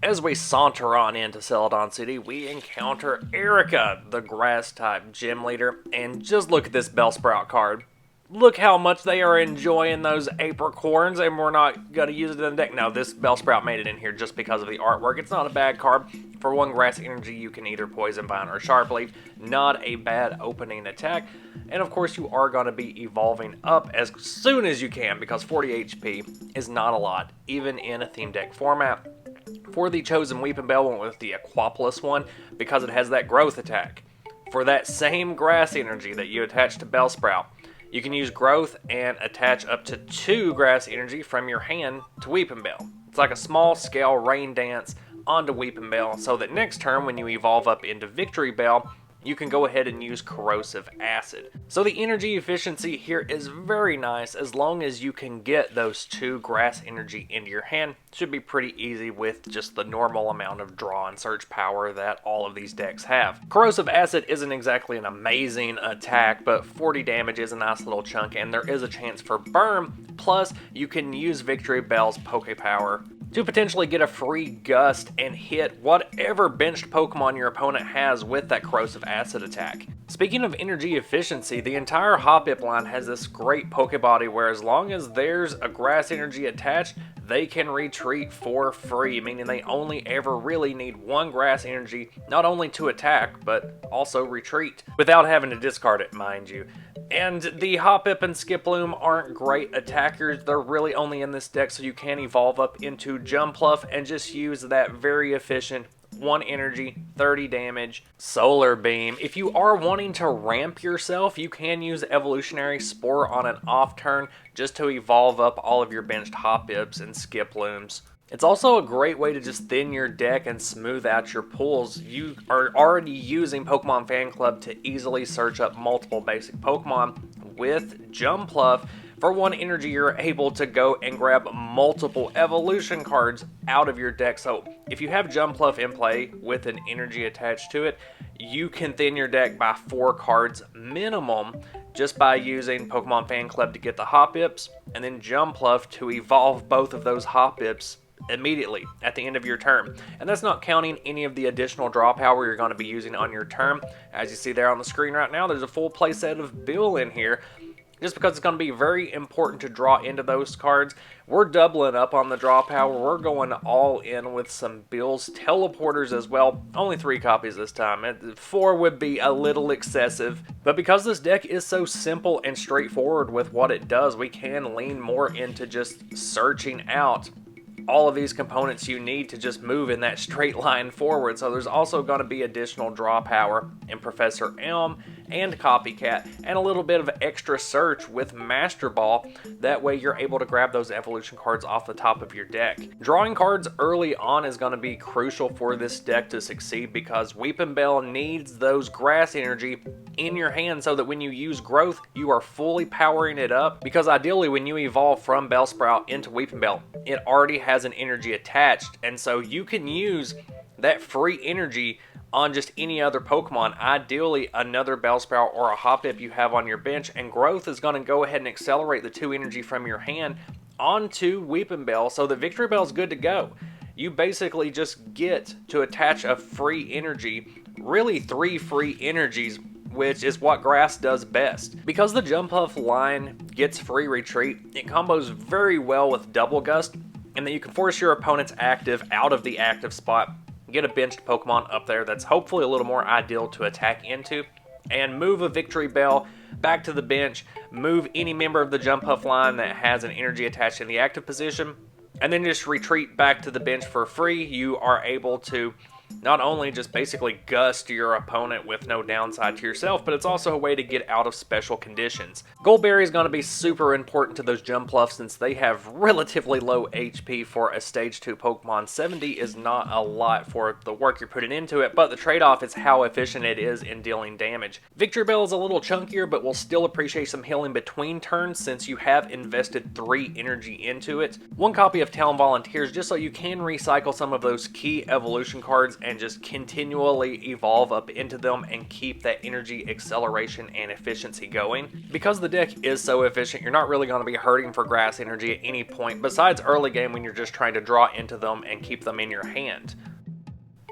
As we saunter on into Celadon City, we encounter Erika, the grass-type gym leader, and just look at this Bellsprout card. Look how much they are enjoying those apricorns, and we're not going to use it in the deck. Now, this Bellsprout made it in here just because of the artwork. It's not a bad card. For one grass energy, you can either Poison Vine or Sharp Leaf. Not a bad opening attack. And of course, you are going to be evolving up as soon as you can, because 40 HP is not a lot, even in a theme deck format. For the chosen Weepinbel, went with the Aquapolis one because it has that growth attack. For that same grass energy that you attach to Bellsprout, you can use growth and attach up to 2 grass energy from your hand to Weepinbel. It's like a small scale rain dance onto Weepinbel, so that next turn when you evolve up into Victreebel, you can go ahead and use Corrosive Acid. So the energy efficiency here is very nice as long as you can get those 2 grass energy into your hand. Should be pretty easy with just the normal amount of draw and search power that all of these decks have. Corrosive Acid isn't exactly an amazing attack, but 40 damage is a nice little chunk, and there is a chance for burn. Plus, you can use Victreebel's Poke Power to potentially get a free gust and hit whatever benched Pokemon your opponent has with that Corrosive Acid attack. Speaking of energy efficiency, the entire Hoppip line has this great Pokebody where as long as there's a grass energy attached, they can retreat for free, meaning they only ever really need 1 grass energy, not only to attack, but also retreat, without having to discard it, mind you. And the Hoppip and Skiploom aren't great attackers, they're really only in this deck so you can evolve up into Jumpluff and just use that very efficient 1 energy, 30 damage, Solar Beam. If you are wanting to ramp yourself, you can use Evolutionary Spore on an off turn just to evolve up all of your benched Hoppips and Skiplooms. It's also a great way to just thin your deck and smooth out your pools. You are already using Pokemon Fan Club to easily search up multiple basic Pokemon. With Jumpluff, for 1 energy, you're able to go and grab multiple evolution cards out of your deck. So if you have Jumpluff in play with an energy attached to it, you can thin your deck by 4 cards minimum just by using Pokemon Fan Club to get the Hoppips, and then Jumpluff to evolve both of those Hoppips immediately at the end of your turn. And that's not counting any of the additional draw power you're going to be using on your turn. As you see there on the screen right now, there's a full playset of Bill in here, just because it's going to be very important to draw into those cards. We're doubling up on the draw power. We're going all in with some Bill's teleporters as well. Only 3 copies this time. 4 would be a little excessive. But because this deck is so simple and straightforward with what it does, we can lean more into just searching out all of these components you need to just move in that straight line forward. So there's also going to be additional draw power in Professor Elm and Copycat, and a little bit of extra search with Master Ball. That way you're able to grab those evolution cards off the top of your deck. Drawing cards early on is going to be crucial for this deck to succeed, because Weepinbel needs those grass energy in your hand so that when you use growth, you are fully powering it up, because ideally when you evolve from Bellsprout into Weepinbel, it already has an energy attached, and so you can use that free energy on just any other Pokemon, ideally another Bellsprout or a Hoppip you have on your bench, and growth is going to go ahead and accelerate the 2 energy from your hand onto Weepinbel so that Victreebel is good to go. You basically just get to attach a free energy, really 3 free energies, which is what grass does best. Because the Jumpluff line gets free retreat, it combos very well with Double Gust, and that you can force your opponent's active out of the active spot, get a benched Pokemon up there that's hopefully a little more ideal to attack into, and move a Victreebel back to the bench, move any member of the Jumpluff line that has an energy attached in the active position, and then just retreat back to the bench for free. You are able to not only just basically gust your opponent with no downside to yourself, but it's also a way to get out of special conditions. Goldberry is going to be super important to those Jumpluffs since they have relatively low HP for a Stage 2 Pokemon. 70 is not a lot for the work you're putting into it, but the trade-off is how efficient it is in dealing damage. Victreebel is a little chunkier, but will still appreciate some healing between turns since you have invested 3 energy into it. 1 copy of Town Volunteers just so you can recycle some of those key evolution cards cards and just continually evolve up into them and keep that energy, acceleration, and efficiency going. Because the deck is so efficient, you're not really going to be hurting for grass energy at any point besides early game when you're just trying to draw into them and keep them in your hand.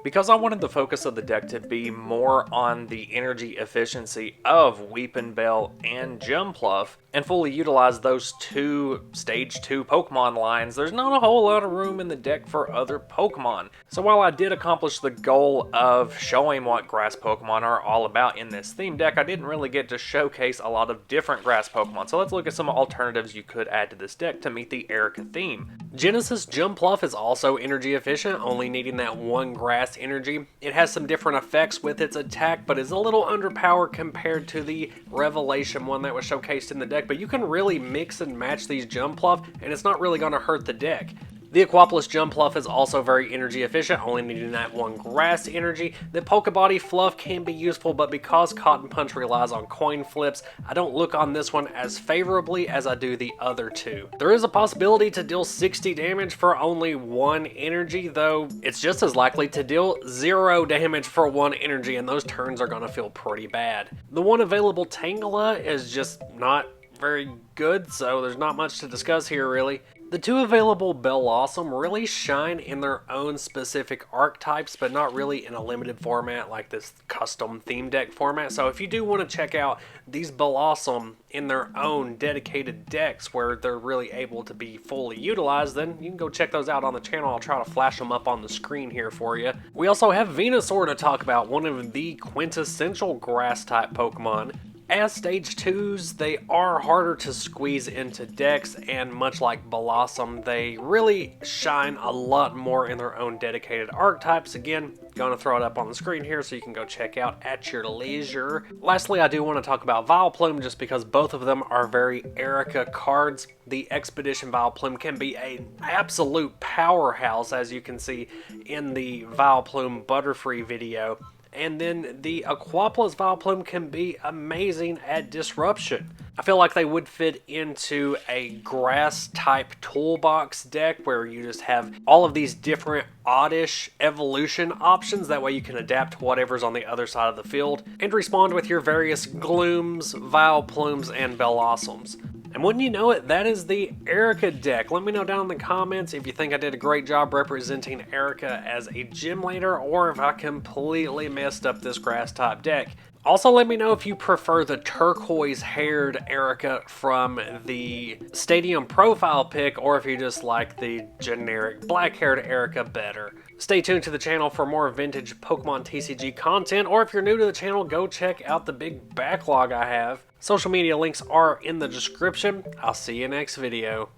Because I wanted the focus of the deck to be more on the energy efficiency of Weepinbel and Jumpluff, and fully utilize those two Stage 2 Pokemon lines, there's not a whole lot of room in the deck for other Pokemon. So while I did accomplish the goal of showing what grass Pokemon are all about in this theme deck, I didn't really get to showcase a lot of different grass Pokemon. So let's look at some alternatives you could add to this deck to meet the Erika theme. Genesis Jumpluff is also energy efficient, only needing that one grass energy. It has some different effects with its attack, but is a little underpowered compared to the Revelation one that was showcased in the deck, but you can really mix and match these Jumpluff, and it's not really going to hurt the deck. The Aquaplus Jumpluff is also very energy efficient, only needing that one grass energy. The Pokebody Fluff can be useful, but because Cotton Punch relies on coin flips, I don't look on this one as favorably as I do the other two. There is a possibility to deal 60 damage for only one energy, though it's just as likely to deal 0 damage for one energy, and those turns are going to feel pretty bad. The one available Tangela is just not very good, so there's not much to discuss here really. The two available Bellossom really shine in their own specific archetypes, but not really in a limited format like this custom theme deck format. So if you do want to check out these Bellossom in their own dedicated decks where they're really able to be fully utilized, then you can go check those out on the channel. I'll try to flash them up on the screen here for you. We also have Venusaur to talk about, one of the quintessential grass type Pokemon. As Stage 2s, they are harder to squeeze into decks, and much like Bellossom, they really shine a lot more in their own dedicated archetypes. Again, gonna throw it up on the screen here so you can go check out at your leisure. Lastly, I do want to talk about Vileplume just because both of them are very Erika cards. The Expedition Vileplume can be an absolute powerhouse, as you can see in the Vileplume Butterfree video. And then the Aquaplus Vileplume can be amazing at Disruption. I feel like they would fit into a grass type toolbox deck where you just have all of these different oddish evolution options. That way you can adapt to whatever's on the other side of the field and respond with your various Glooms, Vileplumes, and Bellossoms. And wouldn't you know it, that is the Erika deck. Let me know down in the comments if you think I did a great job representing Erika as a gym leader, or if I completely messed up this grass type deck. Also, let me know if you prefer the turquoise-haired Erika from the Stadium profile pic, or if you just like the generic black-haired Erika better. Stay tuned to the channel for more vintage Pokemon TCG content, or if you're new to the channel, go check out the big backlog I have. Social media links are in the description. I'll see you next video.